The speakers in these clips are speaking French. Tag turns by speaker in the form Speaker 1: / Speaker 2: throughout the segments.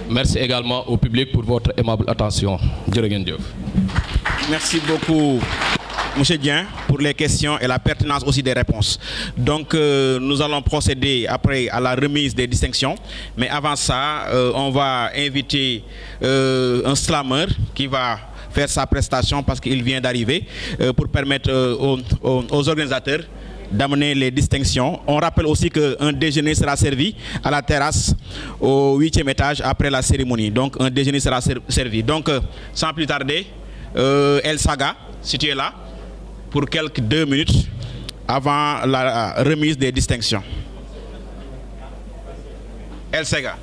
Speaker 1: Merci également au public pour votre aimable attention.
Speaker 2: Merci beaucoup, M. Dien, pour les questions et la pertinence aussi des réponses. Donc, nous allons procéder après à la remise des distinctions. Mais avant ça, on va inviter un slammer qui va faire sa prestation parce qu'il vient d'arriver pour permettre aux organisateurs d'amener les distinctions. On rappelle aussi qu'un déjeuner sera servi à la terrasse au 8e étage après la cérémonie. Donc, un déjeuner sera servi. Donc, sans plus tarder, El Saga, si tu es là, pour quelques 2 minutes avant la remise des distinctions. El Saga,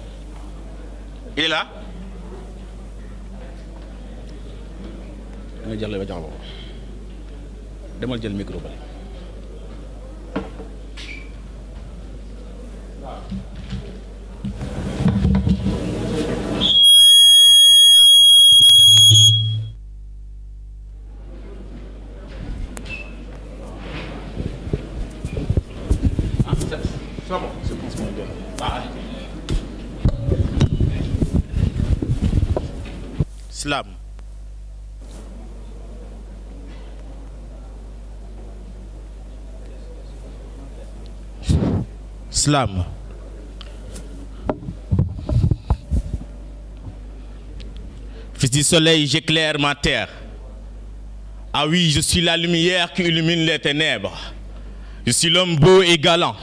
Speaker 2: il est là? Donne-moi le micro. Slam. Slam. Fils du soleil, j'éclaire ma terre. Ah oui, je suis la lumière qui illumine les ténèbres. Je suis l'homme beau et galant.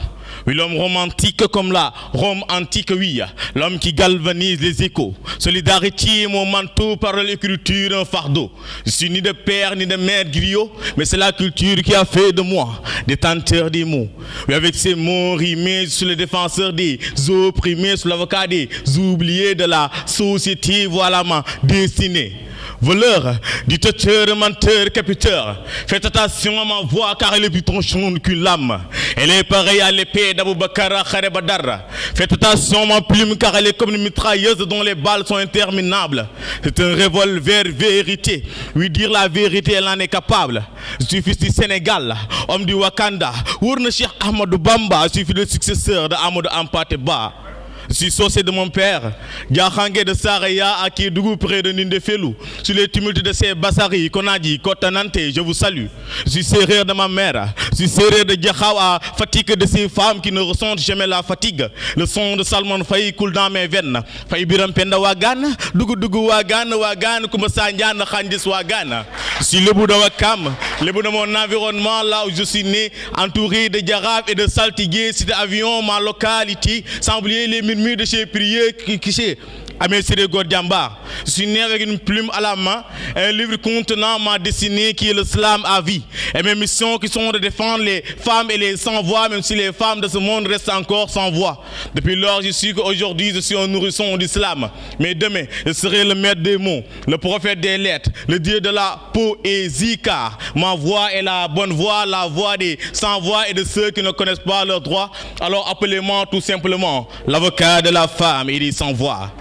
Speaker 2: Oui, l'homme romantique comme la Rome antique, oui. L'homme qui galvanise les échos. Solidarité, mon manteau, par l'écriture, un fardeau. Je suis ni de père ni de mère griot, mais c'est la culture qui a fait de moi détenteur des mots. Oui, avec ces mots rimés, je suis le défenseur des opprimés, je suis l'avocat des oubliés de la société. Voilà ma destinée. Voleur, dictateur, menteur, capiteur, faites attention à ma voix car elle est plus tranchante qu'une lame. Elle est pareille à l'épée d'Abou Bakr Kharé Badar. Faites attention à ma plume car elle est comme une mitrailleuse dont les balles sont interminables. C'est un revolver vérité. Oui, dire la vérité, elle en est capable. Je suis fils du Sénégal, homme du Wakanda. Ourne Cheikh Ahmadou Bamba, je suis le successeur de Amadou Hampâté-Bâ. Je suis sorcier de mon père, Diakhangé de Saraya à Kédougou près de Nindéfelou. Sur les tumultes de ces Bassari, Konadi, Kotanante, je vous salue. Je suis sérère de ma mère, je suis sérère de Diakhaw à fatigue de ces femmes qui ne ressentent jamais la fatigue. Le son de Salman Faye coule dans mes veines. Faye Biram Penda Wagan, Dougou Wagan, Wagan, Koumassandian, Khandis Wagan. Je suis le bout de Wakam, le bout de mon environnement, là où je suis né, entouré de Diarab et de saltigués, c'était avion, ma localité, sans oublier les murmures de chez Prier qui chez Amé Siré Gordiamba. Je suis né avec une plume à la main, un livre contenant ma destinée qui est le slam à vie. Et mes missions qui sont de défendre les femmes et les sans-voix, même si les femmes de ce monde restent encore sans voix. Depuis lors, je suis qu'aujourd'hui, je suis un nourrisson d'islam. Mais demain, je serai le maître des mots, le prophète des lettres, le dieu de la poésie, car ma voix est la bonne voix, la voix des sans-voix et de ceux qui ne connaissent pas leurs droits. Alors appelez-moi tout simplement l'avocat de la femme et des sans-voix.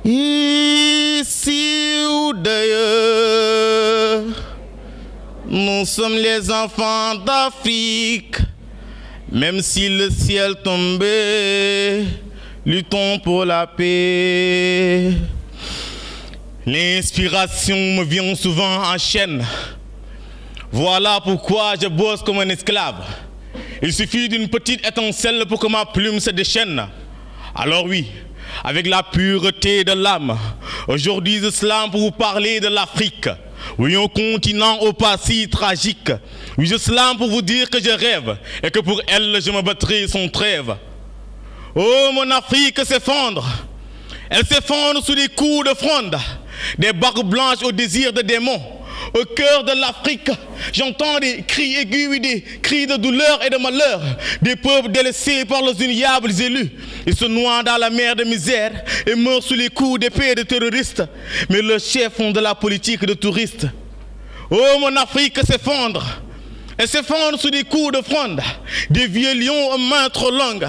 Speaker 2: Ici ou d'ailleurs, nous sommes les enfants d'Afrique. Même si le ciel tombait, luttons pour la paix. L'inspiration me vient souvent en chaîne. Voilà pourquoi je bosse comme un esclave. Il suffit d'une petite étincelle pour que ma plume se déchaîne. Alors oui, avec la pureté de l'âme, aujourd'hui je slame pour vous parler de l'Afrique. Oui, un continent au passé tragique. Oui, je slame pour vous dire que je rêve et que pour elle je me battrai sans trêve. Oh, mon Afrique s'effondre. Elle s'effondre sous des coups de fronde, des barques blanches au désir de démons. Au cœur de l'Afrique, j'entends des cris aigus, oui, des cris de douleur et de malheur, des peuples délaissés par leurs ignobles élus. Ils se noient dans la mer de misère et meurent sous les coups d'épée de terroristes, mais leurs chefs font de la politique de touristes. Oh, mon Afrique s'effondre. Elle s'effondre sous des coups de fronde, des vieux lions aux mains trop longues.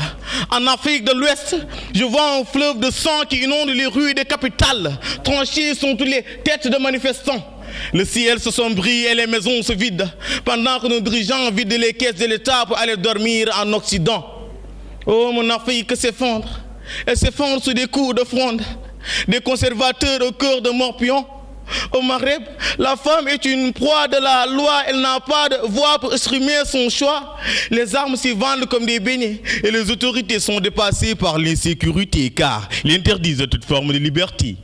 Speaker 2: En Afrique de l'Ouest, je vois un fleuve de sang qui inonde les rues des capitales. Tranchées sont toutes les têtes de manifestants. Le ciel se sombrit et les maisons se vident, pendant que nos dirigeants vident les caisses de l'État pour aller dormir en Occident. Oh, mon Afrique s'effondre. Elle s'effondre sous des coups de fronde. Des conservateurs au cœur de morpion. Au Maghreb, la femme est une proie de la loi. Elle n'a pas de voix pour exprimer son choix. Les armes s'y vendent comme des beignets. Et les autorités sont dépassées par l'insécurité, car ils interdisent toute forme de liberté.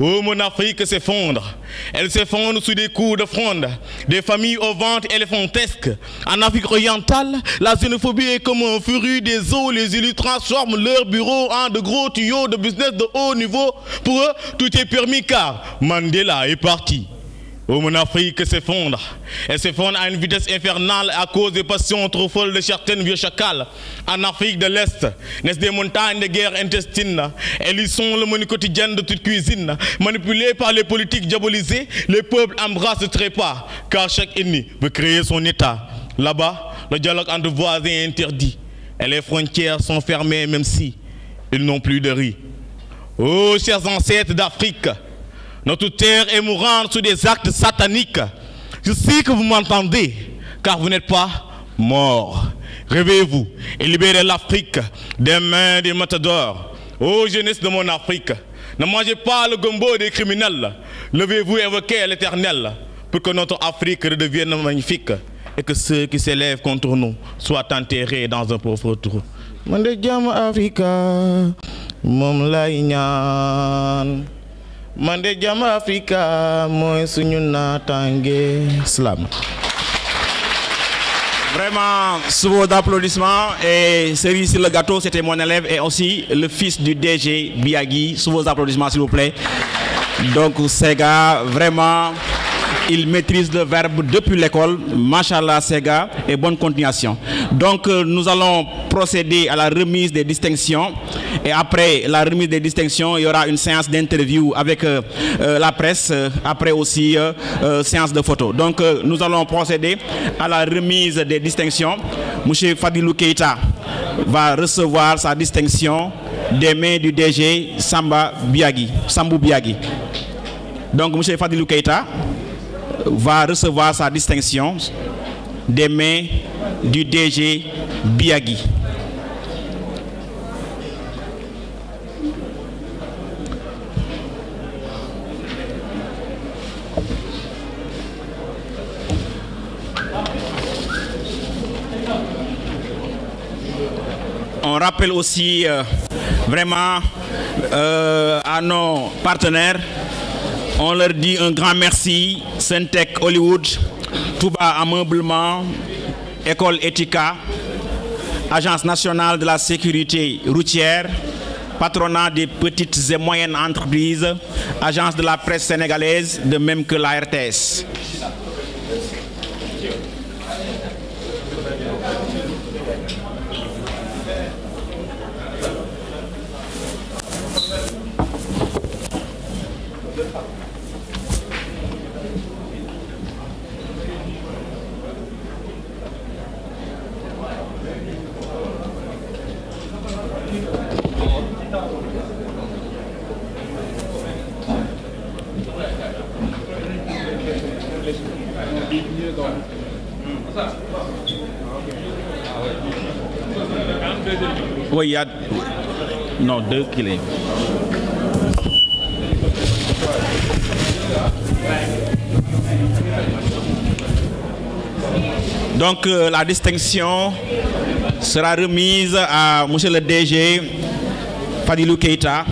Speaker 2: Oh, mon Afrique s'effondre. Elle s'effondre sous des coups de fronde. Des familles au ventre éléphantesque. En Afrique orientale, la xénophobie est comme un furie des eaux. Les élus transforment leurs bureaux en de gros tuyaux de business de haut niveau. Pour eux, tout est permis car Mandela est parti. Oh, mon Afrique s'effondre. Elle s'effondre à une vitesse infernale à cause des passions trop folles de certaines vieux chacals. En Afrique de l'Est, naissent des montagnes de guerre intestines. Elles y sont le menu quotidien de toute cuisine. Manipulés par les politiques diabolisés, les peuples embrassent le trépas, car chaque ennemi veut créer son État. Là-bas, le dialogue entre voisins est interdit. Et les frontières sont fermées même si ils n'ont plus de riz. Oh, chers ancêtres d'Afrique, notre terre est mourante sous des actes sataniques. Je sais que vous m'entendez, car vous n'êtes pas morts. Réveillez-vous et libérez l'Afrique des mains des matadors. Ô jeunesse de mon Afrique, ne mangez pas le gombo des criminels. Levez-vous et invoquez l'Éternel pour que notre Afrique redevienne magnifique et que ceux qui s'élèvent contre nous soient enterrés dans un pauvre trou. Mande jam Africa, mom lay ñaan. Mande jam Africa, moy suñu natangue. Slam.
Speaker 3: Vraiment, sous vos applaudissements et cerise sur le gâteau, c'était mon élève et aussi le fils du DG Biagui. Sous vos applaudissements, s'il vous plaît. Donc, Sega, vraiment, il maîtrise le verbe depuis l'école. Machallah, Sega, et bonne continuation. Donc, nous allons procéder à la remise des distinctions. Et après la remise des distinctions, il y aura une séance d'interview avec la presse. Après aussi, séance de photos. Donc, nous allons procéder à la remise des distinctions. M. Fadilou Keita va recevoir sa distinction des mains du DG Sambou Biagui. Donc, M. Fadilou Keita va recevoir sa distinction des mains du DG Biagui. On rappelle aussi vraiment à nos partenaires, on leur dit un grand merci, Syntec Hollywood, Touba Ameublement, École Etika, Agence nationale de la sécurité routière, Patronat des petites et moyennes entreprises, Agence de la presse sénégalaise, de même que la RTS. Oui, il y a... Non, 2 kilos. Donc, la distinction sera remise à M. le DG Fadilou Keita.